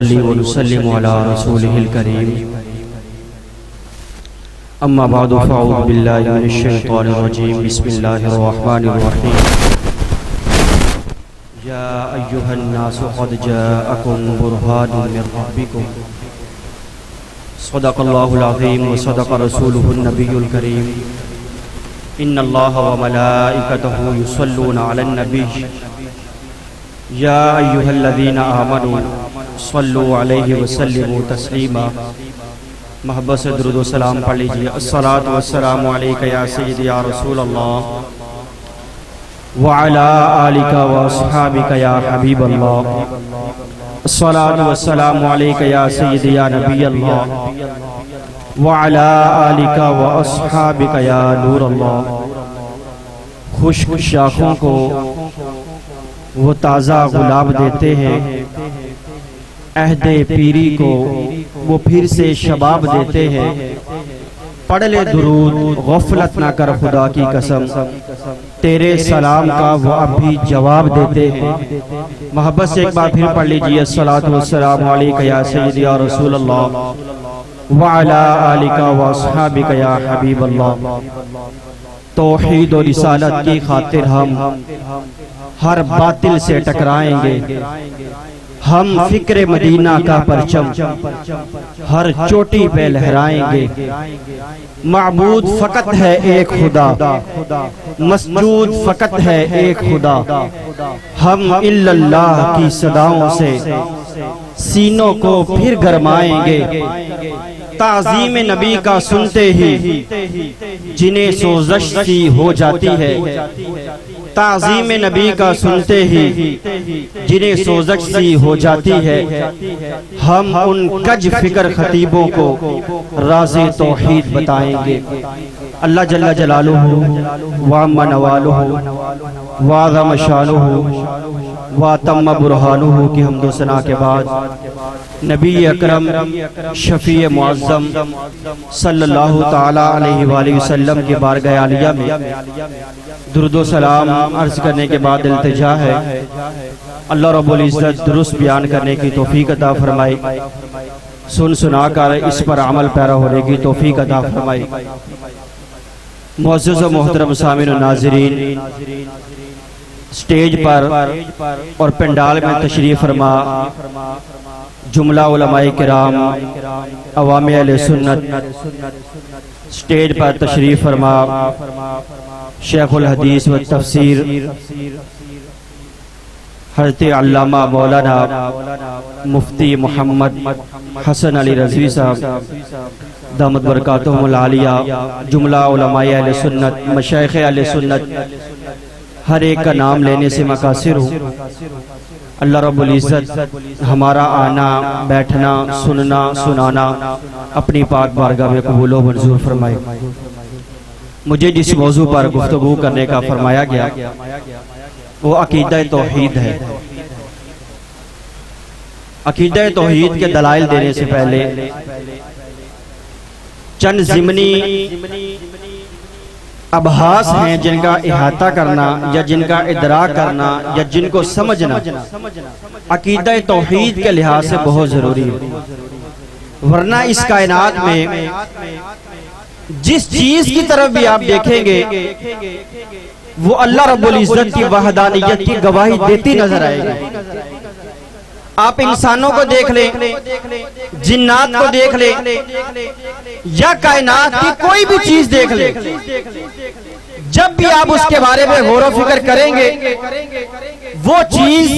ونسلم على رسوله الكريم اما بعد فاعوذ بالله من الشيطان الرجيم بسم الله الرحمن الرحيم يا ايها الناس قد جاءكم برهان من ربكم صدق الله العظيم وصدق رسوله النبي الكريم ان الله وملائكته يصلون على النبي یا ایہا الذین آمنوا صلوا علیہ وسلموا تسلیما. محبت سے درود و سلام پڑھ لیجئے. الصلاۃ والسلام علیک یا سیدی یا رسول اللہ وعلی آلک واصحابک یا حبیب اللہ. الصلاۃ والسلام علیک یا سیدی یا نبی اللہ وعلی آلک واصحابک یا نور اللہ. خشک شاخوں کو وہ تازہ گلاب دیتے ہیں، عہد پیری کو وہ پھر سے شباب دیتے ہیں. پڑھ لے درود غفلت نہ کر خدا کی قسم، تیرے سلام کا وہ اب بھی جواب دیتے ہیں. محبت سے ایک بار پھر پڑھ لیجئے. الصلاۃ والسلام علیک یا سیدی یا رسول اللہ وعلی آلک واصحابک یا حبیب اللہ. توحید و رسالت کی خاطر ہم ہر باطل سے ٹکرائیں گے. ہم فکر مدینہ کا پرچم ہر چوٹی پہ لہرائیں گے. معبود فقط ہے ایک خدا، مسجود فقط ہے ایک خدا. ہم الا اللہ کی صداؤں سے سینوں کو پھر گرمائیں گے. تعظیم نبی کا سنتے ہی جنہیں سوزش سی ہو جاتی ہے. تعظیم نبی کا سنتے ہی جنہیں سوزش سی ہو جاتی ہے. ہم ان کج فکر خطیبوں کو راز توحید بتائیں گے. اللہ جل جلالہ وعم نوالہ وعظم شانہ واتم برہانہ کی حمد و ثنا کے بعد نبی اکرم شفیع معظم صلی اللہ تعالی علیہ وآلہ وسلم کی بارگاہ عالیہ میں درود و سلام عرض کرنے کے بعد التجا ہے اللہ رب العزت درست بیان کرنے کی توفیق عطا فرمائے، سن سنا کر اس پر عمل پیرا ہونے کی توفیق عطا فرمائے. معزز و محترم سامعین و ناظرین، سٹیج پر اور پنڈال میں تشریف فرما جملہ علماء کرام، عوام اہل سنت، سٹیج پر تشریف فرما شیخ الحدیث و تفسیر حضرت علامہ مولانا مفتی محمد حسن علی رضوی صاحب دامت برکاتہم العالیہ، جملہ علماء اہل سنت، مشایخ اہل سنت، ہر ایک کا نام لینے سے مقاصر ہوں. اللہ رب العزت ہمارا آنا، بیٹھنا، سننا، سنانا اپنی پاک بارگاہ میں قبول و منظور فرمائے. مجھے جس موضوع پر گفتگو کرنے کا فرمایا گیا وہ عقیدہ توحید ہے. عقیدہ توحید کے دلائل دینے سے پہلے چند ضمنی ابحاث ہیں جن کا احاطہ کرنا یا جن کا ادراک کرنا یا جن کو سمجھنا عقیدہ توحید کے لحاظ سے بہت ضروری ہے. ورنہ اس کائنات میں جس چیز کی طرف بھی آپ دیکھیں گے وہ اللہ رب العزت کی وحدانیت کی گواہی دیتی نظر آئے گی. آپ انسانوں کو دیکھ لیں، جنات کو دیکھ لیں یا کائنات کی کوئی بھی چیز دیکھ لیں، جب بھی آپ اس کے بارے میں غور و فکر کریں گے وہ چیز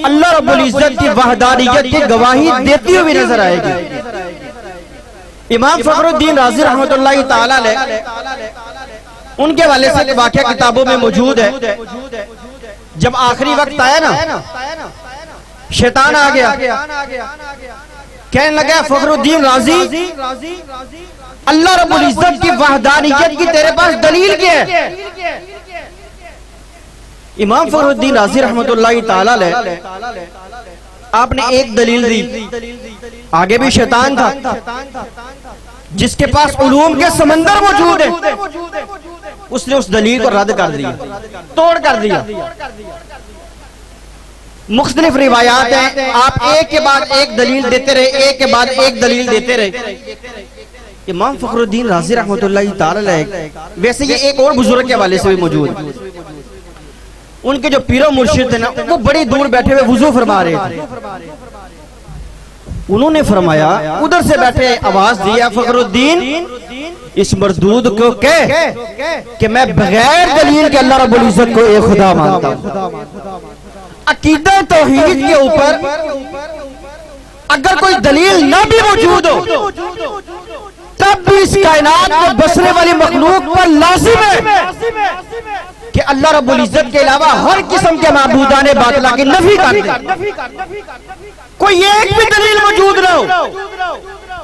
اللہ رب العزت کی وحدانیت کی گواہی دیتی ہوئی نظر آئے گی. امام فخر الدین رازی رحمۃ اللہ تعالی علیہ ان کے والے سے واقعہ کتابوں میں موجود ہے. جب آخری وقت آیا نا، شیطان آ گیا، کہنے لگا فخر الدین رازی اللہ رب العزت کی وحدانیت کی تیرے پاس دلیل کیا ہے؟ امام فخر الدین رازی رحمۃ اللہ تعالی علیہ آپ نے ایک دلیل دی. آگے بھی شیطان تھا جس کے پاس علوم کے سمندر موجود ہے، اس نے اس دلیل کو رد کر دیا، توڑ کر دیا. مختلف روایات ہیں، آپ ایک کے بعد ایک دلیل دیتے رہے، ایک کے بعد ایک دلیل دیتے رہے۔ امام فخر الدین رازی رحمۃ اللہ تعالی علیہ، ویسے یہ ایک اور بزرگ کے حوالے سے بھی موجود ہے، ان کے جو پیر و مرشد تھے نا، وہ بڑی دور بیٹھے ہوئے وضو فرما رہے تھے۔ انہوں نے فرمایا، ادھر سے بیٹھے آواز دیا، فخر الدین اس مردود کو کہہ کہ میں بغیر دلیل کے اللہ رب العزت کو ایک خدا مانتا ہوں۔ عقیدہ توحید کے اوپر اگر کوئی دلیل نہ بھی موجود ہو تب بھی اس کائنات کو بسنے والی مخلوق پر لازم ہے کہ اللہ رب العزت کے علاوہ ہر قسم کے معبودان باطلہ کی نفی کر دے۔ کوئی ایک بھی دلیل موجود نہ ہو،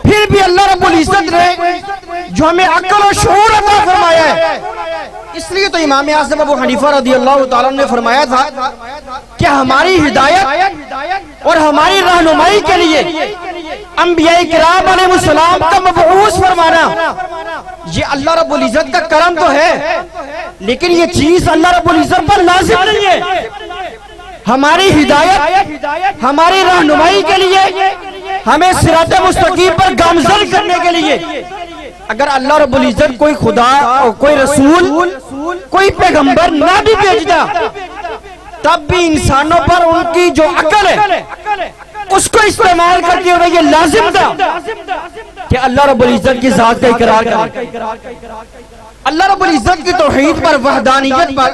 پھر بھی اللہ رب العزت نے جو ہمیں عقل و شعور عطا فرمایا ہے، اس لیے تو امام اعظم ابو حنیفہ رضی اللہ تعالیٰ نے فرمایا تھا کہ ہماری ہدایت اور ہماری رہنمائی کے لیے انبیاء کرام علیہ السلام کا مبعوث فرمانا یہ اللہ رب العزت کا کرم تو ہے، لیکن یہ چیز اللہ رب العزت پر لازم نہیں ہے۔ ہماری ہدایت، ہماری رہنمائی کے لیے، ہمیں صراط مستقیم پر گامزن کرنے کے لیے اگر اللہ رب العزت کوئی خدا اور کوئی رسول، کوئی پیغمبر نہ بھی بھیجتا، تب بھی انسانوں پر ان کی جو عقل ہے اس کو استعمال کرتے ہوئے یہ لازم تھا کہ اللہ رب العزت کی ذات کا اقرار کریں، اللہ رب العزت کی توحید پر، وحدانیت پر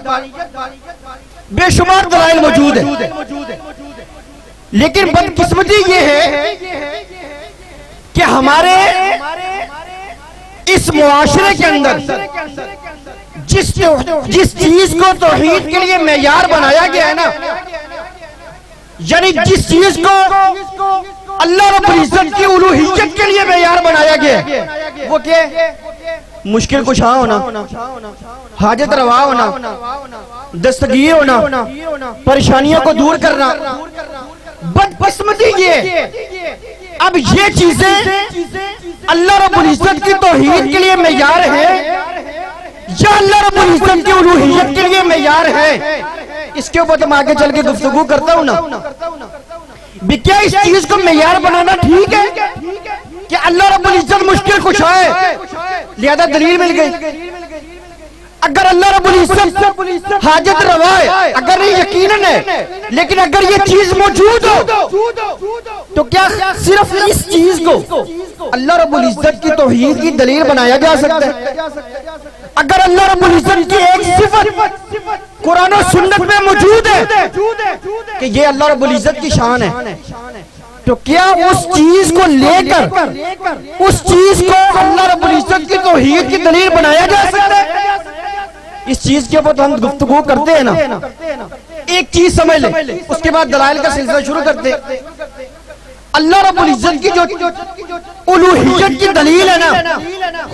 بے شمار دلائل موجود ہے۔ لیکن بدقسمتی یہ ہے کہ ہمارے اس معاشرے کے اندر جس چیز کو توحید کے لیے معیار بنایا گیا ہے نا، یعنی جس چیز کو اللہ رب العزت کی الوہیت کے لیے معیار بنایا گیا ہے، وہ کیا ہے؟ مشکل کشا ہونا، حاجت روا ہونا، دستگیر ہونا، پریشانیوں کو دور کرنا۔ بدقسمتی یہ اب یہ چیزیں اللہ رب العزت کی توحید کے لیے معیار ہے یا اللہ رب العزت کی الوہیت کے لیے معیار ہے، اس کے اوپر تم آگے چل کے گفتگو کرتا ہوں نا۔ کیا اس چیز کو معیار بنانا ٹھیک ہے کہ اللہ رب العزت مشکل کشا ہے لہذا دلیل مل گئی؟ اگر اللہ رب العزت حاجت روا ہے، اگر یہ یقیناً ہے، لیکن اگر یہ چیز موجود ہو تو کیا صرف اس چیز کو اللہ رب العزت کی توحید کی دلیل بنایا جا سکتا ہے؟ اگر اللہ رب العزت کی ایک صفت قرآن و سنت میں موجود ہے کہ یہ اللہ رب العزت کی شان ہے، تو کیا اس چیز کو لے کر اس چیز کو اللہ رب العزت کی توحید کی دلیل بنایا جا سکتا ہے؟ اس چیز کے اوپر ہم گفتگو کرتے ہیں نا، ایک چیز سمجھ لیں، اس کے بعد دلائل کا سلسلہ شروع کرتے ہیں۔ اللہ رب العزت کی جو الوہیت کی دلیل ہے نا،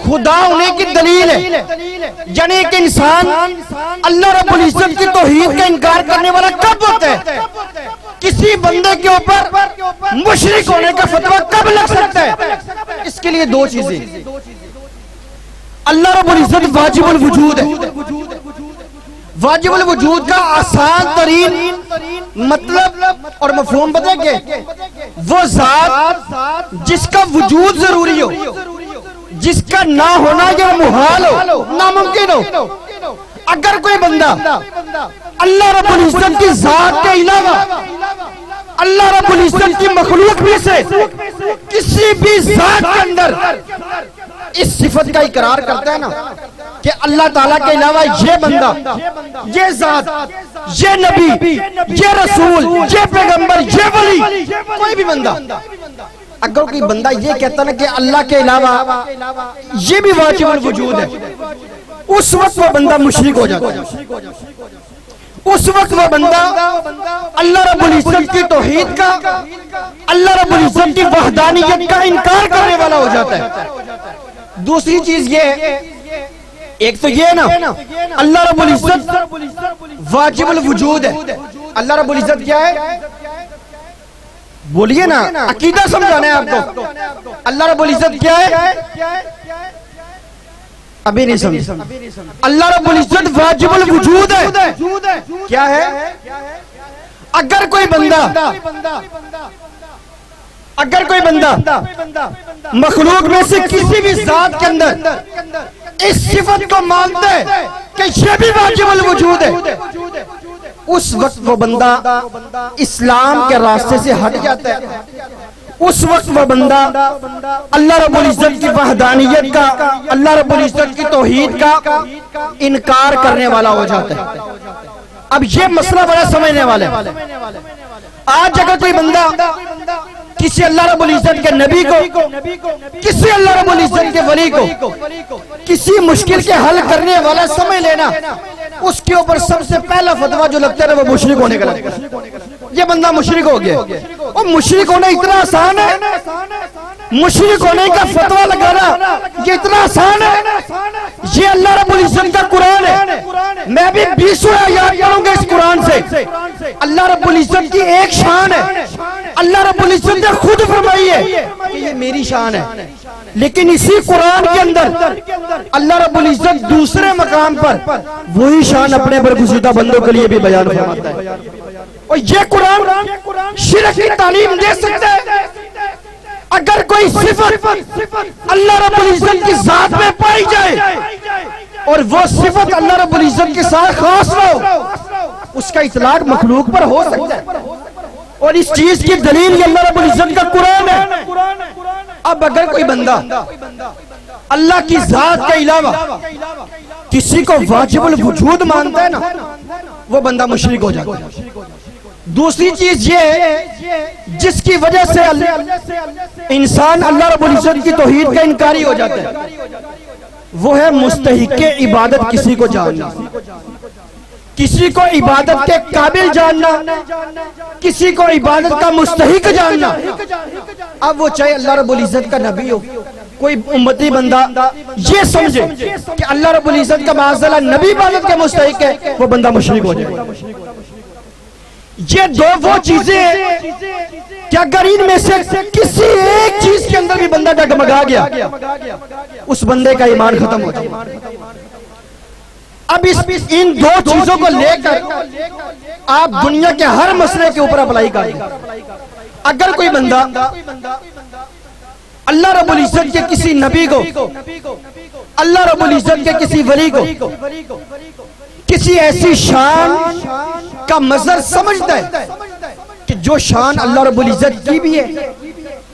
خدا ہونے کی دلیل ہے، یعنی ایک انسان اللہ رب العزت کی توحید کا انکار کرنے والا کب ہوتا ہے؟ کسی بندے کے اوپر مشرک ہونے کا فتویٰ کب لگ سکتا ہے؟ اس کے لیے دو چیزیں، اللہ رب العزت واجب الوجود ہے۔ واجب الوجود کا آسان ترین مطلب اور مفہوم پتہ ہے کہ وہ ذات جس کا وجود ضروری ہو، جس کا نہ ہونا یا محال ہو، ناممکن ہو۔ اگر کوئی بندہ اللہ رب العزت کی ذات کے علاوہ اللہ رب العزت کی مخلوق بھی سے کسی بھی ذات کے اندر اس صفت کا اقرار کرتا ہے نا کہ اللہ تعالیٰ کے علاوہ یہ بندہ، یہ ذات، یہ نبی، یہ رسول، یہ پیغمبر، یہ ولی، کوئی بھی بندہ اگر کوئی بندہ یہ کہتا ہے کہ اللہ کے علاوہ یہ بھی واجب الوجود ہے، اس وقت وہ بندہ مشرک ہو جاتا ہے۔ اس وقت وہ بندہ اللہ رب العزت کی توحید کا، اللہ رب العزت کی وحدانیت کا انکار کرنے والا ہو جاتا ہے۔ دوسری چیز یہ ہے، ایک تو یہ نا اللہ رب العزت واجب الوجود ہے۔ اللہ رب العزت کیا ہے؟ بولیے نا، عقیدہ سمجھانا ہے آپ کو۔ اللہ رب العزت کیا ہے؟ ابھی نہیں سمجھ۔ اللہ رب العزت واجب الوجود ہے۔ کیا ہے؟ اگر کوئی بندہ مخلوق میں سے کسی بھی ذات کے اندر اس صفت کو مانتا ہے کہ یہ بھی واجب الوجود ہے، اس وقت وہ بندہ اسلام کے راستے سے ہٹ جاتا ہے، اس وقت وہ بندہ اللہ رب العزت کی وحدانیت کا، اللہ رب العزت کی توحید کا انکار کرنے والا ہو جاتا ہے۔ اب یہ مسئلہ بڑا سمجھنے والا ہے۔ آج اگر کوئی بندہ کسی اللہ رب العزت کے نبی کو، کسی اللہ رب العزت کے ولی کو کسی مشکل کے حل کرنے والا سمجھ لینا، اس کے اوپر سب سے پہلا فتویٰ جو لگتا ہے وہ مشرک ہونے کا لگتا ہے۔ یہ بندہ مشرک ہو گیا۔ اور مشرک ہونا اتنا آسان ہے، مشرک ہونے کا فتویٰ لگانا یہ اتنا آسان ہے۔ یہ اللہ رب العزت کا قرآن ہے، میں بھی 20 آیات کروں گا اس قرآن سے۔ اللہ رب العزت کی ایک شان ہے، اللہ رب العزت نے خود فرمائی ہے کہ یہ میری شان ہے، لیکن اسی قرآن کے اندر اللہ رب العزت دوسرے مقام پر وہی شان اپنے برگزیدہ بندوں کے لیے بھی بیان فرماتا ہے۔ اور یہ قرآن شرک کی تعلیم دے سکتا ہے۔ اگر کوئی صفت اللہ رب العزت کی ذات میں پائی جائے اور وہ صفت اللہ رب العزت کے ساتھ خاص نہ ہو، اس کا اطلاق مخلوق پر ہو سکتا ہے، اور اس چیز کی دلیل یہ اللہ رب العزت کا قرآن ہے۔ اب اگر کوئی بندہ اللہ کی ذات کے علاوہ کسی کو واجب الوجود مانتا ہے نا، وہ بندہ مشرک ہو جاتا ہے۔ دوسری چیز یہ ہے جس کی وجہ سے انسان اللہ رب العزت کی توحید کا انکاری ہو جاتا ہے، وہ ہے مستحق عبادت کسی کو جاننا، کسی کو عبادت کے قابل جاننا، کسی کو عبادت کا مستحق جاننا۔ اب وہ چاہے اللہ رب العزت کا نبی ہو، کوئی امتی بندہ یہ سمجھے کہ اللہ رب العزت کا معاذ اللہ نبی عبادت کے مستحق ہے، وہ بندہ مشرک ہو جائے۔ یہ دو وہ چیزیں ہیں کہ اگر ان میں سے کسی ایک چیز کے اندر بھی بندہ ڈگمگا گیا، اس بندے کا ایمان ختم ہو جائے۔ اب ان دو چیزوں کو لے کر آپ دنیا کے ہر مسئلے کے اوپر اپلائی کریں۔ اگر کوئی بندہ اللہ رب العزت کے کسی نبی کو، اللہ رب العزت کے کسی ولی کو کسی ایسی شان کا مظہر سمجھتا ہے کہ جو شان اللہ رب العزت کی بھی ہے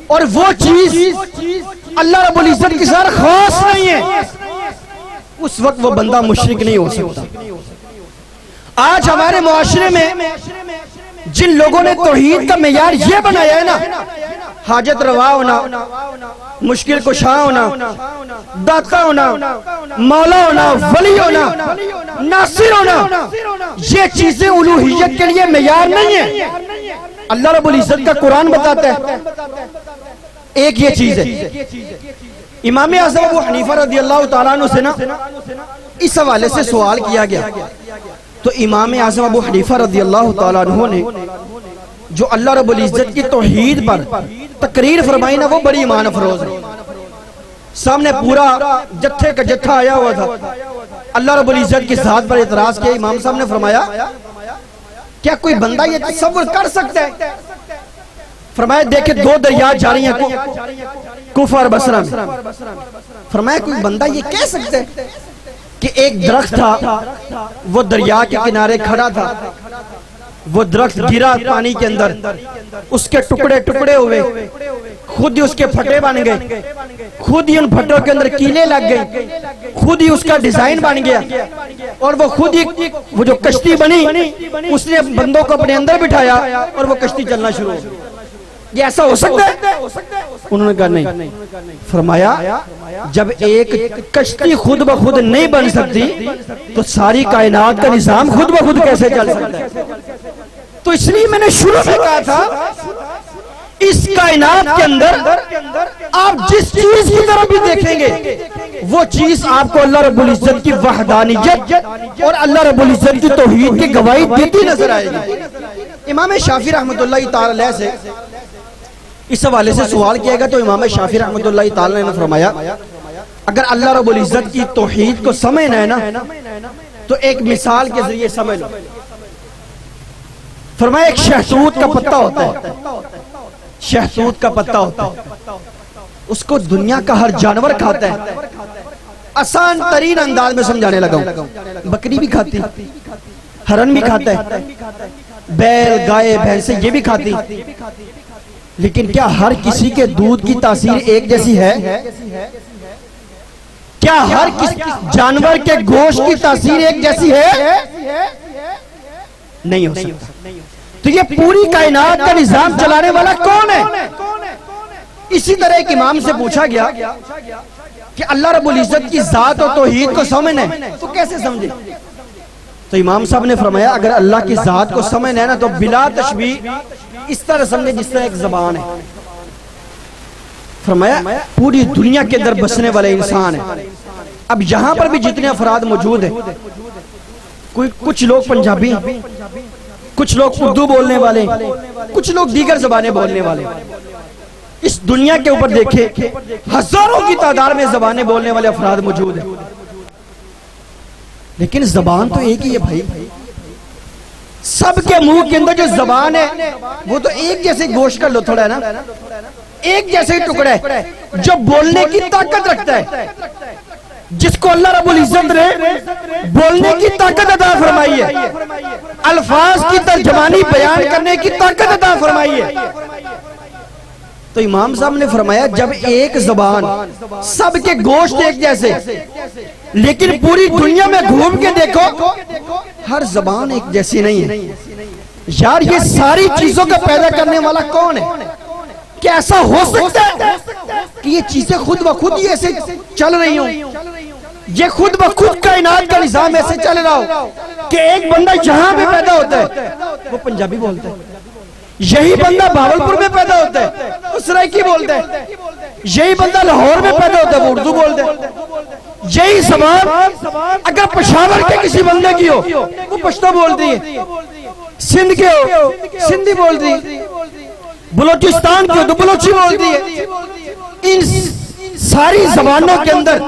اور وہ چیز اللہ رب العزت کے ساتھ خاص نہیں ہے، اس وقت وہ بندہ مشرک نہیں ہو سکتا۔ آج ہمارے معاشرے میں جن لوگوں نے توحید کا معیار یہ بنایا ہے نا، حاجت روا ہونا، مشکل کشا ہونا، داتا ہونا، مولا ہونا، ولی ہونا، ناصر ہونا، یہ چیزیں الوہیت کے لیے معیار نہیں ہے۔ اللہ رب العزت کا قرآن بتاتا ہے ایک یہ چیز ہے۔ امام اعظم ابو حنیفہ رضی اللہ تعالیٰ عنہ سے نا اس حوالے سے سوال کیا گیا، تو امام اعظم ابو حنیفہ رضی اللہ تعالیٰ عنہ نے جو اللہ رب العزت کی توحید پر تقریر فرمائی نا، وہ بڑی ایمان افروز ہے۔ سامنے پورا جتھے کا جتھا آیا ہوا تھا، اللہ رب العزت کی ذات پر اعتراض کیا۔ امام صاحب نے فرمایا کیا کوئی بندہ یہ تصور کر سکتا ہے؟ فرمایا دیکھیں دو دریا جاری ہیں کوفہ اور بصرہ میں، فرمایا کوئی بندہ یہ کہہ سکتا ہے کہ ایک درخت تھا، وہ دریا کے کنارے کھڑا تھا، وہ درخت گرا پانی کے اندر، اس کے ٹکڑے ٹکڑے ہوئے، خود ہی اس کے پھٹے بن گئے، خود ہی ان پھٹوں کے اندر کیلیں لگ گئے، خود ہی اس کا ڈیزائن بن گیا، اور وہ خود ہی وہ جو کشتی بنی اس نے بندوں کو اپنے اندر بٹھایا اور وہ کشتی چلنا شروع ہو۔ یہ ایسا ہو سکتا ہے؟ انہوں نے کہا نہیں۔ فرمایا جب ایک کشتی خود بخود نہیں بن سکتی تو ساری کائنات کا نظام خود بخود کیسے چل سکتا ہے؟ تو اس لیے میں نے شروع میں کہا تھا اس کائنات کے اندر آپ جس چیز کی طرف بھی دیکھیں گے وہ چیز آپ کو اللہ رب العزت کی وحدانیت اور اللہ رب العزت کی توحید کی گواہی دیتی نظر آئے گی۔ امام شافعی رحمۃ اللہ تعالی علیہ سے اس حوالے سے سوال کیا گیا تو امام شافعی رحمۃ اللہ تعالی نے فرمایا اگر اللہ رب العزت کی توحید کو سمجھنا ہے نا تو ایک مثال کے ذریعے سمجھ لو۔ فرمایا ایک شہتوت کا پتہ ہوتا ہے، شہتوت کا پتہ ہوتا ہے، اس کو دنیا کا ہر جانور کھاتا ہے۔ آسان ترین انداز میں سمجھانے لگا ہوں، بکری بھی کھاتی، ہرن بھی کھاتا ہے، بیل گائے بھینسیں یہ بھی کھاتی، لیکن کیا ہر کسی کے دودھ کی تاثیر ایک جیسی ہے؟ کیا ہر جانور کے گوشت کی تاثیر ایک جیسی ہے؟ نہیں ہو سکتا۔ تو یہ پوری کائنات کا نظام چلانے والا کون ہے؟ اسی طرح ایک امام سے پوچھا گیا کہ اللہ رب العزت کی ذات و توحید کو سمجھنا ہے تو کیسے سمجھے؟ تو امام صاحب نے فرمایا اگر اللہ کی ذات کو سمجھنا ہے نا تو بلا تشبیہ اس طرح سمجھے جس طرح ایک زبان ہے۔ فرمایا پوری دنیا کے اندر بسنے والے انسان ہیں، اب یہاں پر بھی جتنے افراد موجود ہیں، کچھ لوگ پنجابی، کچھ لوگ اردو بولنے والے، کچھ لوگ دیگر زبانیں بولنے والے، اس دنیا کے اوپر دیکھے ہزاروں کی تعداد میں زبانیں بولنے والے افراد موجود ہیں، لیکن زبان تو ایک ہی ہے بھائی۔ سب کے منہ کے اندر جو زبان ہے وہ تو ایک جیسے گوشت کا لتھڑا ہے نا، ایک جیسے ٹکڑا ہے جو بولنے کی طاقت رکھتا ہے، جس کو اللہ رب العزت نے بولنے کی طاقت عطا فرمائی ہے، الفاظ کی ترجمانی بیان کرنے کی طاقت عطا فرمائی ہے۔ تو امام صاحب نے فرمایا جب ایک زبان سب کے گوشت ایک جیسے، لیکن پوری دنیا میں گھوم کے دیکھو ہر زبان ایک جیسی نہیں ہے، یار یہ ساری چیزوں کا پیدا کرنے والا کون ہے؟ کیا ایسا ہو سکتا ہے کہ یہ چیزیں خود بخود ہی ایسے چل رہی ہوں، یہ خود بخود کائنات کا نظام ایسے چل رہا ہو کہ ایک بندہ یہاں پہ پیدا ہوتا ہے وہ پنجابی بولتا ہے، یہی بندہ بھاولپور میں پیدا ہوتا ہے وہ سرائکی بولتا ہے، یہی بندہ لاہور میں پیدا ہوتا ہے وہ اردو بولتا ہے، یہی زبان اگر پشاور کے کسی بندے کی ہو وہ پشتو بولتی ہے، سندھ کے ہو سندھی بولتی ہے، بلوچستان کی ہو تو بلوچی بولتی ہے۔ ان ساری زبانوں کے اندر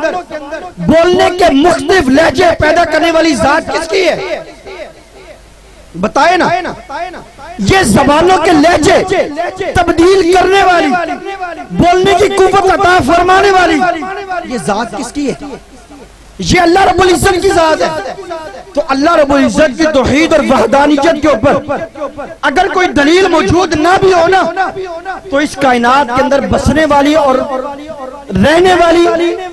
بولنے کے مختلف لہجے پیدا کرنے والی ذات کس کی ہے؟ بتائے نا، یہ زبانوں کے لہجے تبدیل کرنے والی، بولنے کی قوت عطا فرمانے والی یہ ذات کس کی ہے؟ یہ اللہ رب العزت کی ذات ہے۔ تو اللہ رب العزت کی توحید اور وحدانیت کے اوپر اگر کوئی دلیل موجود نہ بھی ہونا تو اس کائنات کے اندر بسنے والی اور رہنے والی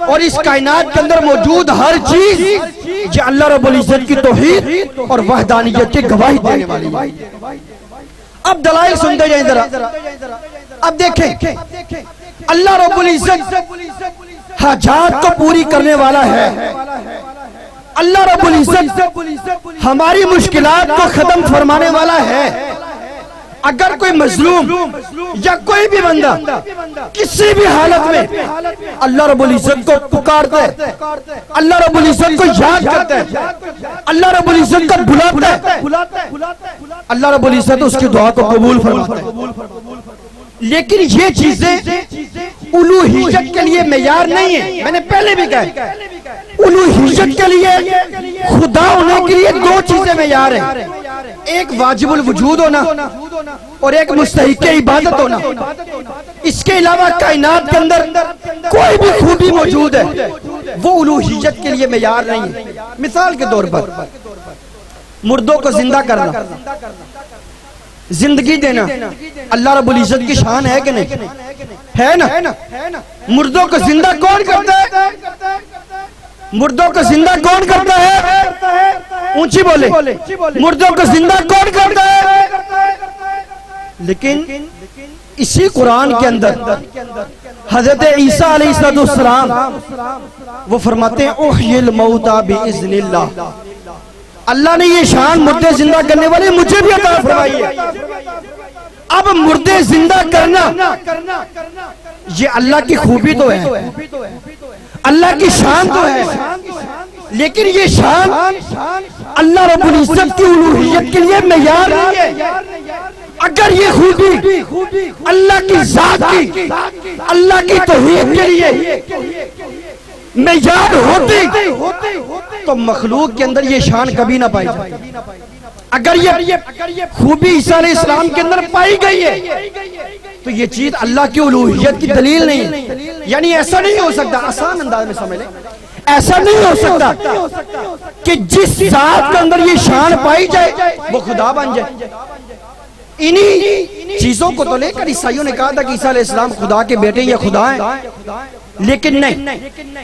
اور اس کائنات کے اندر موجود ہر چیز یہ اللہ رب العزت کی توحید اور وحدانیت کی گواہی دینے والی ہے۔ اب دلائل سنتے جائیں ذرا، اب دیکھیں اللہ رب العزت حاجات کو پوری کرنے والا ہے، اللہ رب العزت ہماری مشکلات کو ختم فرمانے والا ہے۔ اگر کوئی مظلوم یا کوئی بھی بندہ کسی بھی حالت میں اللہ رب العزت کو پکارتا ہے، اللہ رب العزت کو یاد کرتا ہے، اللہ رب العزت کو بلاتا ہے، اللہ رب العزت اس کی دعا کو قبول فرماتا ہے۔ لیکن یہ چیزیں الوہیت کے لیے معیار نہیں ہے، میں نے پہلے بھی کہا الوہیت کے لیے خدا ہونے کے لیے دو چیزیں معیار ہیں، ایک واجب الوجود ہونا اور ایک مستحق عبادت ہونا۔ اس کے علاوہ کائنات کے اندر کوئی بھی خوبی موجود ہے وہ الوہیت کے لیے معیار نہیں ہے۔ مثال کے طور پر مردوں کو زندہ کرنا، زندگی دینا اللہ رب العزت کی شان ہے کہ نہیں؟ ہے نا؟ مردوں کو زندہ کون کرتا ہے؟ مردوں کو زندہ کون کرتا ہے؟ اونچی بولے، مردوں کو زندہ کون کرتا ہے؟ لیکن اسی قرآن کے اندر حضرت عیسیٰ علیہ السلام وہ فرماتے ہیں احیی الموتى باذن اللہ، اللہ نے یہ شان مردے زندہ کرنے والے مجھے بھی عطا فرمائی ہے۔ اب مردے زندہ کرنا یہ اللہ کی خوبی تو ہے، اللہ کی شان تو ہے، لیکن یہ شان اللہ رب العزت کی الوہیت کے لیے معیار نہیں ہے۔ اگر یہ خوبی اللہ کی ذات کی، اللہ کی توحید کے لیے معیار ہوتی تو مخلوق کے اندر یہ شان کبھی نہ پائی جائے۔ اگر یہ خوبی عیسیٰ علیہ السلام کے اندر پائی گئی ہے تو یہ چیز اللہ کی الوہیت کی دلیل نہیں ہے. یعنی ایسا نہیں ہو سکتا, آسان انداز میں سمجھ لیں, ایسا نہیں ہو سکتا کہ جس ذات کے اندر یہ شان پائی جائے وہ خدا بن جائے. انہی چیزوں کو تو لے کر عیسائیوں نے کہا تھا کہ عیسیٰ علیہ السلام خدا کے بیٹے یا خدا ہیں, لیکن نہیں,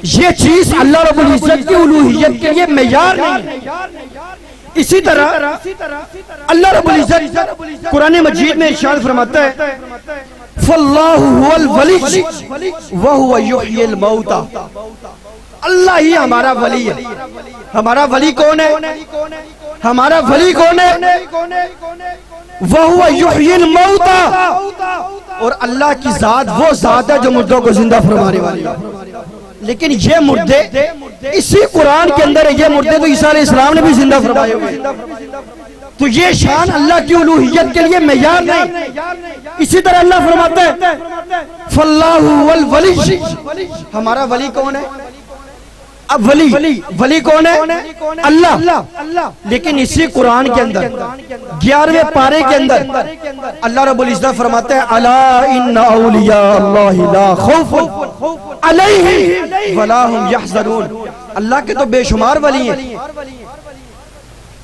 یہ چیز اللہ رب العزت کی الوہیت کے لیے معیار نہیں ہے. اسی طرح اللہ رب العزت قرآن مجید میں ارشاد فرماتا ہے فَاللَّهُ هُوَ الْوَلِيُّ وَهُوَ يُحْيِي الْمَوْتَى. اللہ ہی ہمارا ولی ہے. ہمارا ولی کون ہے؟ ہمارا ولی کون ہے؟ وَهُوَ يُحْيِي الْمَوْتَى. اور اللہ کی ذات وہ ذات ہے جو مردوں کو زندہ فرمانے والی ہے. لیکن یہ مردے اسی قرآن کے اندر ہے, یہ مردے تو عیسیٰ علیہ السلام نے بھی زندہ فرمائے ہوئے, تو یہ شان اللہ کی الوہیت کے لیے معیار نہیں. اسی طرح اللہ فرماتا ہے فَاللَّهُ هُوَ الْوَلِيُّ. ہمارا ولی کون ہے؟ اب ولی کون ہے؟ اللہ. لیکن اسی قرآن کے اندر 11ویں پارے کے اندر اللہ رب العزت فرماتا ہے الا ان اولیاء اللہ لا خوف علیہم ولا هم يحزنون. اللہ کے تو بے شمار ولی ہیں,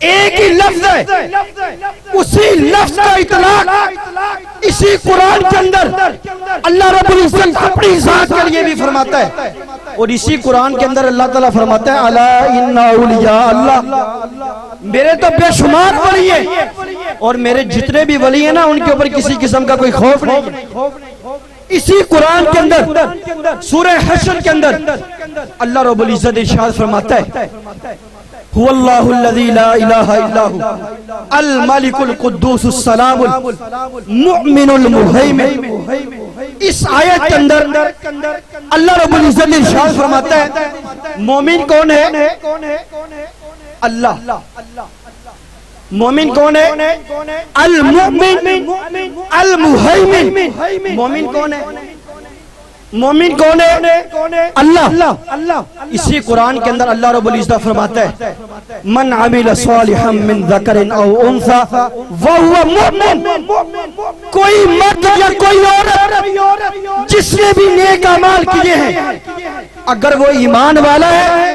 ایک ہی لفظ ہے, اسی لفظ کا اطلاق اسی قرآن کے اندر اللہ رب العزت اپنی ذات کے لیے بھی فرماتا ہے, اور اسی قرآن کے اندر اللہ تعالیٰ فرماتا ہے الا ان اولیاء اللہ, میرے تو بے شمار ولی ہیں, اور میرے جتنے بھی ولی ہیں نا ان کے اوپر کسی قسم کا کوئی خوف نہیں. اسی قرآن کے اندر سورہ حشر کے اندر اللہ رب العزت ارشاد فرماتا ہے هو اللہ الذی لا الہ الا هو الملک القدوس السلام المؤمن المہیمن. اس آیت کے اندر اللہ رب العزت ارشاد فرماتا ہے مومن کون ہے؟ اللہ. مومن کون ہے؟ المؤمن المہیمن. مومن کون ہے؟ مومن کون ہے؟ اللہ. اسی قرآن کے اندر اللہ رب العزت فرماتا ہے من عمل صالحا من ذکر او انثى وهو مؤمن. کوئی مرد یا کوئی عورت جس نے بھی نیک اعمال کیے ہیں اگر وہ ایمان والا ہے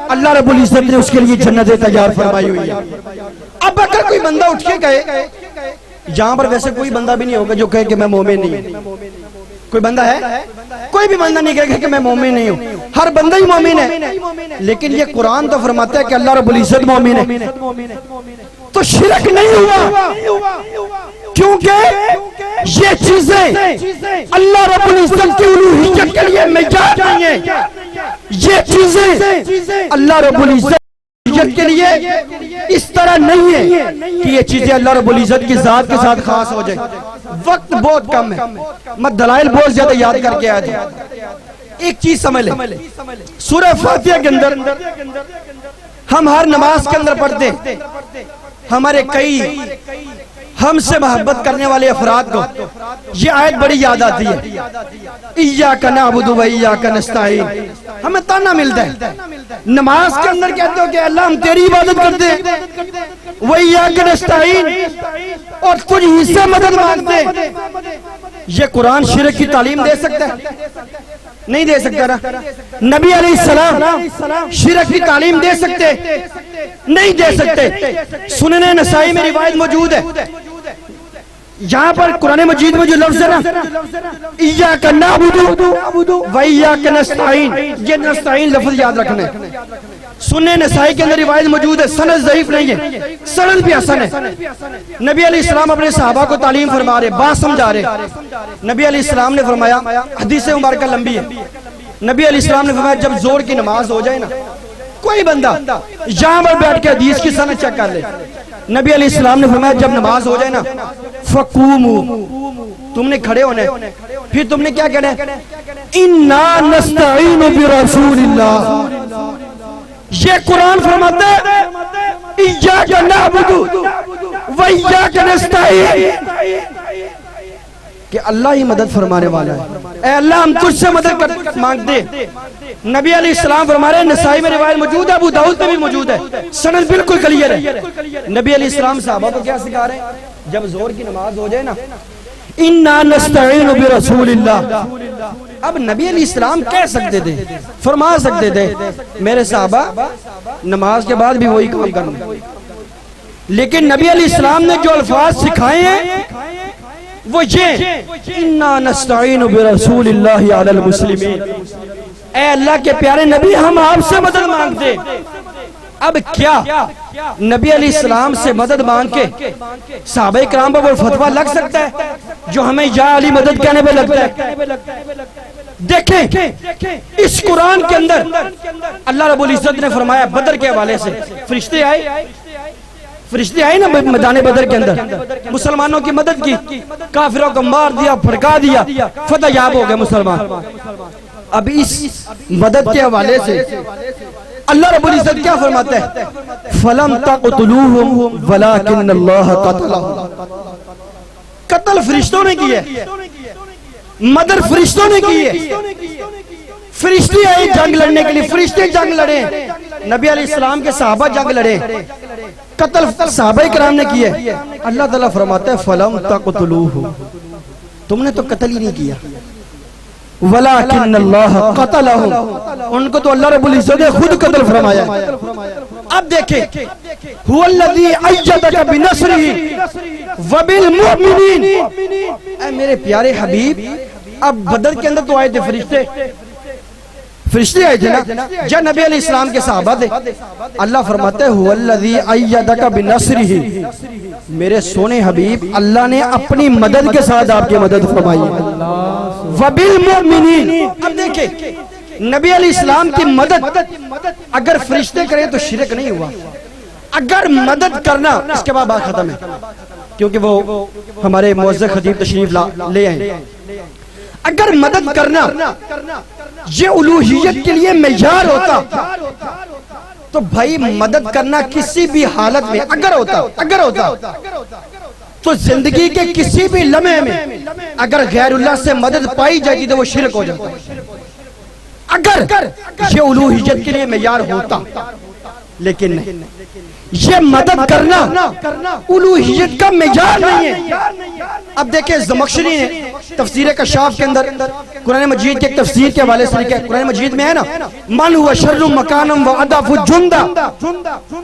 اللہ رب العزت نے اس کے لیے جنتیں تیار فرمائی ہوئی ہے. اب اگر کوئی بندہ اٹھ کے کہے, یہاں پر ویسے کوئی بندہ بھی نہیں ہوگا جو کہے کہ میں مومن نہیں ہوں. کوئی بندہ ہے؟ کوئی بھی بندہ نہیں کہے کہ میں مومن نہیں ہوں, ہر بندہ ہی مومن ہے. لیکن یہ قرآن تو فرماتا ہے کہ اللہ رب العزت مومن ہے, تو شرک نہیں ہوا, کیونکہ یہ چیزیں اللہ رب العزت کی الوہیت کے لیے معیار نہیں ہیں. یہ چیزیں اللہ رب العزت کے لیے اس طرح نہیں ہے کہ یہ چیزیں اللہ رب العزت کی ذات کے ساتھ خاص ہو جائیں. وقت بہت کم ہے, میں دلائل بہت زیادہ یاد کر کے آیا تھا. ایک چیز سمجھ لیں, سورہ فاتحہ کے اندر ہم ہر نماز کے اندر پڑھتے ہیں, ہمارے کئی ہم سے محبت کرنے والے افراد کو یہ آیت بڑی یاد آتی ہے ایاک نعبد و ایاک نستعین. ہمیں تانا ملتا ہے نماز کے اندر, کہتے ہو کہ اللہ ہم تیری عبادت کرتے ہیں و ایاک نستعین, اور تجھ ہی سے مدد مانگتے ہیں. یہ قرآن شرک کی تعلیم دے سکتا ہے؟ نہیں دے سکتا نا. نبی علیہ السلام شرک کی تعلیم دے سکتے؟ نہیں دے سکتے. سنن نسائی میں روایت موجود ہے, یہاں پر قرآن مجید میں جو لفظ ہے نا ایاک نعبد و ایاک نستعین, یہ نستعین لفظ یاد رکھنا ہے. سنن نسائی کے اندر روایت موجود ہے, سند ضعیف نہیں ہے, سند بھی حسن ہے. نبی علیہ السلام اپنے صحابہ کو تعلیم فرما رہے, بات سمجھا رہے. نبی علیہ السلام نے فرمایا, حدیث مبارکہ لمبی ہے, نبی علیہ السلام نے فرمایا جب زور کی نماز ہو جائے نا, کوئی بندہ یہاں پر بیٹھ کے حدیث کی سند چیک کر لے. نبی علیہ السلام نے فرمایا جب نماز ہو جائے نا فقوموا, تم نے کھڑے ہونا ہے, پھر تم نے کیا کہنا ہے انا نستعین برسول اللہ. یہ قرآن فرماتا ہے ایاک نعبد و ایاک نستعین, کہ اللہ ہی مدد فرمانے والا ہے۔ اے اللہ ہم تجھ سے مدد مانگتے۔ نبی علیہ السلام فرما رہے ہیں، نسائی میں روایت موجود ہے، ابو داؤد میں بھی موجود ہے، سند بالکل کلیئر ہے۔ نبی علیہ السلام صحابہ کو کیا سکھا رہے ہیں؟ جب زور کی نماز ہو جائے نا، اِنَّا نَسْتَعِينُ بِرَسُولِ اللَّهِ، اب نبی علیہ السلام کہہ سکتے تھے، فرما سکتے تھے میرے صحابہ نماز کے بعد بھی وہی کام کرنا، لیکن نبی علیہ السلام نے جو الفاظ سکھائے ہیں وہ یہ، اِنَّا نَسْتَعِينُ بِرَسُولِ اللَّهِ عَلَى الْمُسْلِمِينَ، اے اللہ کے پیارے نبی ہم آپ سے مدد مانگتے۔ اب کیا نبی علیہ السلام سے مدد مانگ کے صحابہ کرام پر وہ فتویٰ لگ سکتا ہے جو ہمیں یا علی مدد کہنے پہ لگتا ہے؟ دیکھیں اس قرآن کے اندر اللہ رب العزت نے فرمایا بدر کے حوالے سے، فرشتے آئے نا میدان بدر کے اندر، مسلمانوں کی مدد کی، کافروں کو مار دیا، پھڑکا دیا، فتح یاب ہو گئے مسلمان۔ اب اس مدد کے حوالے سے اللہ رب العزت کیا فرماتا ہے؟ فَلَمْ تَقْتُلُوهُمْ وَلَكِنَّ اللَّهَ قَتَلَهُمْ، قتل فرشتوں نے کی ہے، مدد فرشتوں نے کی ہے۔ فرشتے آئے جنگ لڑنے کے لیے، فرشتے جنگ لڑے، نبی علیہ السلام کے صحابہ جنگ لڑے، قتل صحابہ کرام نے کی ہے۔ اللہ تعالیٰ فرماتا ہے فَلَمْ تَقْتُلُوهُمْ، تم نے تو قتل ہی نہیں کیا، وَلَكِنَّ اللَّهَ قَتَلَهُمْ، ان کو تو اللہ رب العزت نے خود قتل فرمایا ہے۔ اب دیکھیں هُوَ الَّذِي أَيَّدَكَ بِنَصْرِهِ وَبِالْمُؤْمِنِينَ، اے میرے پیارے حبیب اب بدر کے اندر تو آئے تھے فرشتے آئے تھے نا، جب نبی علیہ السلام کے صحابہ تھے، اللہ فرماتا ہے هُوَ الَّذِي أَيَّدَكَ بِنَصْرِهِ، میرے سونے حبیب اللہ نے اپنی مدد کے ساتھ آپ کی مدد فرمائی ہے۔ وَبِالْمُؤْمِنِينَ، اب دیکھیں نبی علیہ السلام کی مدد اگر فرشتے کریں تو شرک نہیں ہوا، اگر مدد کرنا، اس کے بعد بات ختم ہے کیونکہ وہ ہمارے معزز خطیب تشریف لے آئیں، اگر مدد کرنا یہ الوہیت کے لیے معیار ہوتا تو بھائی مدد کرنا کسی بھی حالت میں اگر ہوتا تو زندگی کے کسی بھی لمحے میں اگر غیر اللہ سے مدد پائی جاتی تو وہ شرک ہو جاتا، اگر یہ الوہیت کے لیے معیار ہوتا، لیکن نہیں، یہ مدد کرنا الوہیت کا معیار نہیں ہے۔ اب دیکھیں زمخشری نے تفسیر کشاف کے اندر قرآن مجید کے ایک تفسیر کے حوالے سے لکھا ہے، قرآن مجید میں ہے نا من هو شر مکانا واضعف جندا،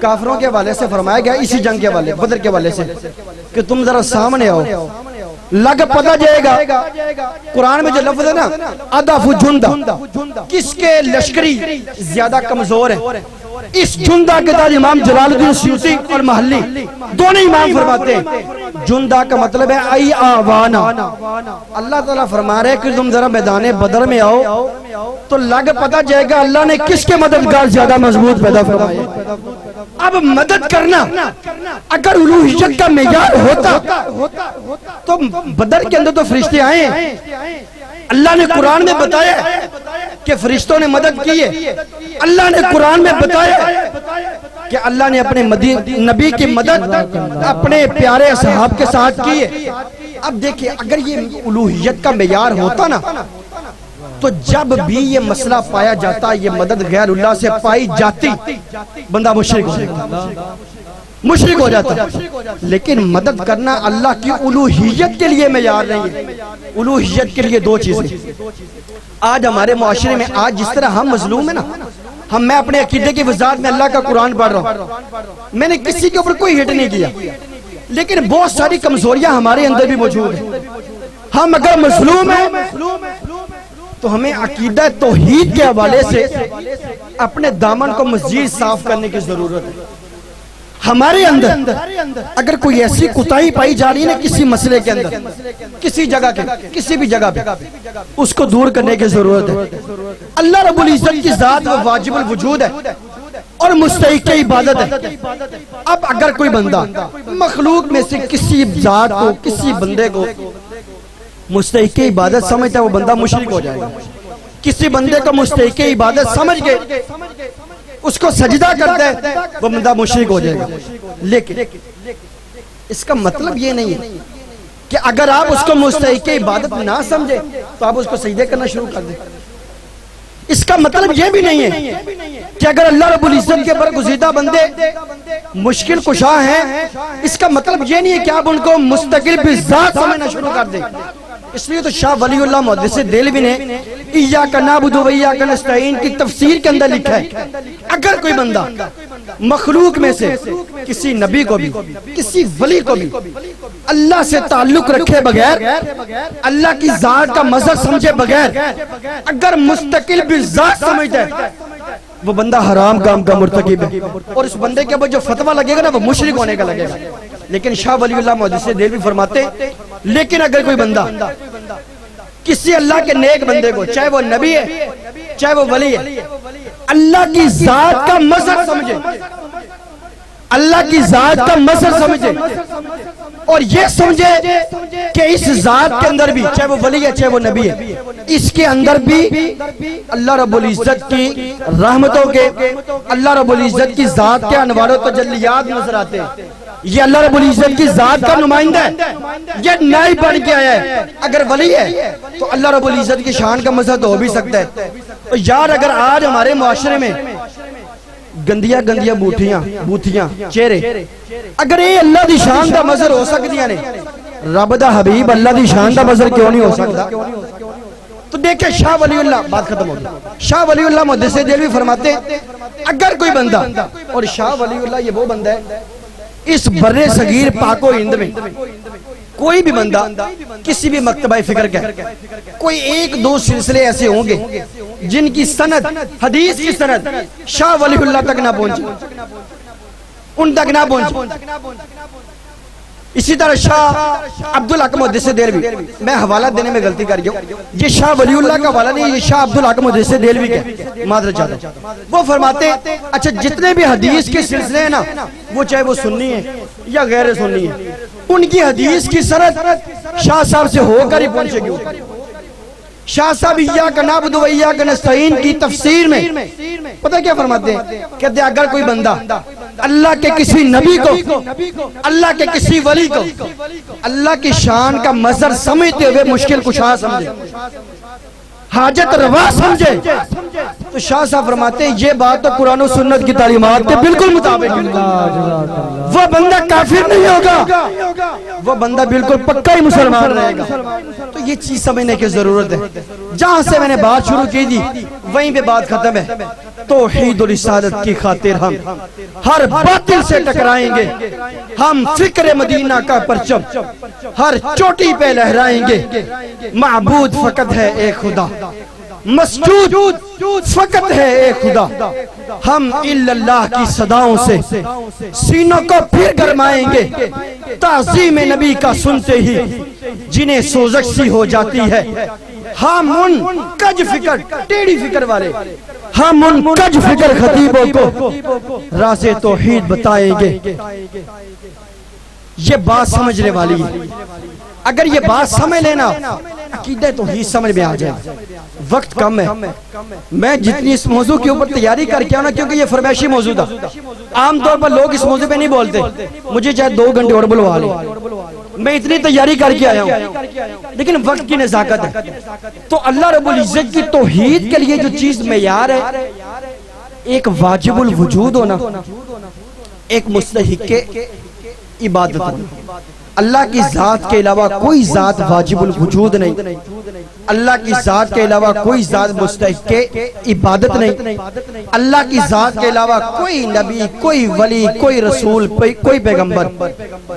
کافروں کے حوالے سے فرمایا گیا اسی جنگ کے حوالے بدر کے حوالے سے کہ تم ذرا سامنے آؤ لگ پتا جائے گا، قرآن میں جو لفظ ہے نا اضعف جندا، کس کے لشکری زیادہ کمزور ہے، اس جندہ کے تاج امام جلال الدین سیوطی اور محلی دونوں امام فرماتے ہیں جندہ کا مطلب ہے ای آوانا، اللہ تعالیٰ فرما رہے ہیں کہ تم ذرا میدان بدر میں آؤ تو لگ پتا جائے گا اللہ نے کس کے مددگار زیادہ مضبوط پیدا فرمائے۔ اب مدد کرنا اگر الوہیت کا معیار ہوتا تو بدر کے اندر تو فرشتے آئے ہیں، اللہ نے قرآن میں بتایا کہ فرشتوں نے مدد کی ہے، اللہ نے قرآن میں بتایا کہ اللہ نے اپنے نبی کی مدد اپنے پیارے اصحاب کے ساتھ کی ہے۔ اب دیکھیں اگر یہ الوہیت کا معیار ہوتا نا تو جب بھی یہ مسئلہ پایا جاتا، یہ مدد غیر اللہ سے پائی جاتی، بندہ مشرک ہو جاتا، لیکن مدد کرنا اللہ کی الوہیت کے لیے معیار نہیں ہے۔ الوہیت کے لیے دو چیزیں آج ہمارے معاشرے میں، آج جس طرح ہم مظلوم ہیں نا، میں اپنے عقیدے کی وضاحت میں اللہ کا قرآن پڑھ رہا ہوں، میں نے کسی کے اوپر کوئی ہٹ نہیں کیا، لیکن بہت ساری کمزوریاں ہمارے اندر بھی موجود ہیں۔ ہم اگر مظلوم ہیں تو ہمیں عقیدہ توحید کے حوالے سے اپنے دامن کو مزید صاف کرنے کی ضرورت ہے۔ ہمارے اندر اگر کوئی ایسی کوتاہی پائی جا رہی ہے نا کسی مسئلے کے اندر، کسی جگہ کے کسی بھی جگہ پہ، اس کو دور کرنے کی ضرورت ہے۔ اللہ رب العزت کی ذات وہ واجب الوجود ہے اور مستحق عبادت ہے۔ اب اگر کوئی بندہ مخلوق میں سے کسی ذات کو، کسی بندے کو مستحق عبادت سمجھتا ہے، وہ بندہ مشرک ہو جائے گا۔ کسی بندے کو مستحق عبادت سمجھ کے اس کو سجدہ کرتا ہے، وہ بندہ مشرک ہو جائے گا۔ لیکن اس کا مطلب یہ نہیں ہے کہ اگر آپ اس کو مستحق عبادت نہ سمجھے تو آپ اس کو سجدے کرنا شروع کر دیں. اس کا مطلب یہ بھی نہیں ہے کہ اگر اللہ رب العزت کے برگزیدہ بندے مشکل کشا ہیں، اس کا مطلب یہ نہیں ہے کہ آپ ان کو مستقل بذات سمجھنا شروع کر دیں. اس لیے تو شاہ ولی اللہ محدث دہلوی نے ایاک نعبد و ایاک نستعین کی تفسیر کے اندر لکھا ہے اگر کوئی بندہ مخلوق میں سے کسی نبی کو بھی کسی ولی کو بھی اللہ سے تعلق رکھے بغیر، اللہ کی ذات کا مظہر سمجھے بغیر اگر مستقل بذات سمجھتا ہے، وہ بندہ حرام کام کا مرتکب ہے، اور اس بندے کے اوپر جو فتویٰ لگے گا نا وہ مشرک ہونے کا لگے گا. لیکن شاہ ولی اللہ محدث دہلوی فرماتے لیکن اگر کوئی بندہ کسی اللہ کے نیک بندے کو، چاہے وہ نبی ہے چاہے وہ ولی ہے، اللہ کی ذات کا مظہر سمجھے، اللہ کی ذات کا مظہر سمجھے اور یہ سمجھے کہ اس ذات کے اندر بھی، چاہے وہ ولی ہے چاہے وہ نبی ہے، اس کے اندر بھی اللہ رب العزت کی رحمتوں کے، اللہ رب العزت کی ذات کے انوار و تجلیات نظر آتے ہیں. یہ اللہ رب العزت کی ذات کا نمائندہ ہے، یہ نائب بن کے آیا ہے. اگر ولی ہے تو اللہ رب العزت کی شان کا مظہر تو ہو بھی سکتا ہے. تو یار اگر آج ہمارے معاشرے میں گندیاں بوتھیاں چہرے اگر یہ اللہ دی شان دا مظہر ہو سکتی ہیں، رب دا حبیب اللہ دی شان دا مظہر کیوں نہیں ہو سکتا؟ تو دیکھیں شاہ ولی اللہ، بات ختم ہو گئی. شاہ ولی اللہ محدث دہلوی فرماتے اگر کوئی بندہ، اور شاہ ولی اللہ یہ وہ بندہ ہے اس بر صغیر پاک و ہند میں کوئی بھی بندہ کسی بھی مکتبہ فکر کا کوئی ایک دو سلسلے ایسے ہوں گے جن کی سند، حدیث کی سند شاہ ولی اللہ تک نہ پہنچی، ان تک نہ پہنچی. اسی طرح شاہ عبدالحق محدث دہلوی، میں حوالہ دینے میں غلطی کر گیا ہوں، یہ شاہ ولی اللہ کا حوالہ نہیں، یہ شاہ عبدالحق محدث دہلوی کے معذرت چاہتا ہوں. وہ فرماتے اچھا جتنے بھی حدیث کے سلسلے ہیں نا، وہ چاہے وہ سنی ہے یا غیر سنی ہے، ان کی حدیث کی سند شاہ صاحب سے ہو کر ہی پہنچے گی. شاہ صاحب ایاک نعبد و ایاک نستعین کی تفسیر میں پتہ کیا فرماتے ہیں؟ کہتے ہیں اگر کوئی بندہ اللہ کے کسی نبی کو، اللہ کے کسی ولی کو اللہ کی شان کا مظہر سمجھتے ہوئے مشکل کشا سمجھے، حاجت روا سمجھے، تو شاہ صاحب فرماتے ہیں یہ بات تو قرآن و سنت کی تعلیمات کے بالکل مطابق ہے. وہ بندہ کافر نہیں ہوگا، وہ بندہ بالکل پکا ہی مسلمان رہے گا. تو یہ چیز سمجھنے کی ضرورت ہے. جہاں سے میں نے بات شروع کی تھی وہیں پہ بات ختم ہے. توحید و رسالت کی خاطر ہم ہر باطل سے ٹکرائیں گے، ہم فکر مدینہ کا پرچم ہر چوٹی پہ لہرائیں گے. معبود فقط ہے ایک خدا، مسجود فقط ہے ایک خدا. ہم اللہ کی صداؤں سے سینوں کو پھر گرمائیں گے. تعظیم نبی کا سنتے ہی جنہیں سوزش سی ہو جاتی ہے. ہم ان کج فکر ٹیڑھی فکر والے، ہم ان کج فکر خطیبوں کو راز توحید بتائیں گے. یہ بات سمجھنے والی ہے. اگر یہ بات سمجھ لینا عقیدہ توحید سمجھ میں آ جائے. وقت کم ہے، میں جتنی اس موضوع کے اوپر تیاری کر کے آنا، کیونکہ یہ فرمائشی موضوع تھا. عام طور پر لوگ اس موضوع پہ نہیں بولتے، مجھے چاہے 2 گھنٹے اور بلوا لیں، میں اتنی تیاری کر کے آیا ہوں. لیکن وقت کی نزاکت ہے. تو اللہ رب العزت کی توحید کے لیے جو چیز معیار ہے، ایک واجب الوجود ہونا، ایک مستحق عبادت ہونا. اللہ کی ذات کے علاوہ کوئی ذات واجب الوجود نہیں، اللہ کی ذات کے علاوہ کوئی ذات مستحق عبادت نہیں. اللہ کی ذات کے علاوہ کوئی نبی، کوئی ولی، کوئی رسول، کوئی پیغمبر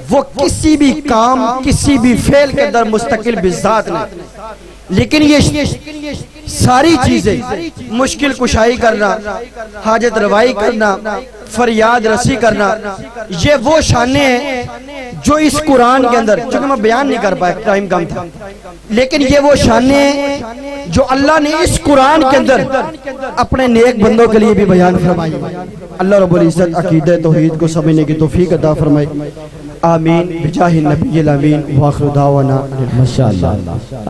وہ کسی بھی کام، کسی بھی فعل کے اندر مستقل بذات نہیں. لیکن یہ ساری چیزیں مشکل کشائی کرنا، حاجت روائی کرنا، فریاد رسی کرنا، یہ وہ شانیں ہیں جو اس قرآن کے اندر، چونکہ میں بیان نہیں کر پایا، ٹائم کم تھا، لیکن یہ وہ شانیں ہیں جو اللہ نے اس قرآن کے اندر اپنے نیک بندوں کے لیے بھی بیان فرمائی. اللہ رب العزت عقیدہ توحید کو سمجھنے کی توفیق عطا فرمائے. آمین بجاہ النبی الامین وآخر دعوانا. ماشاءاللہ.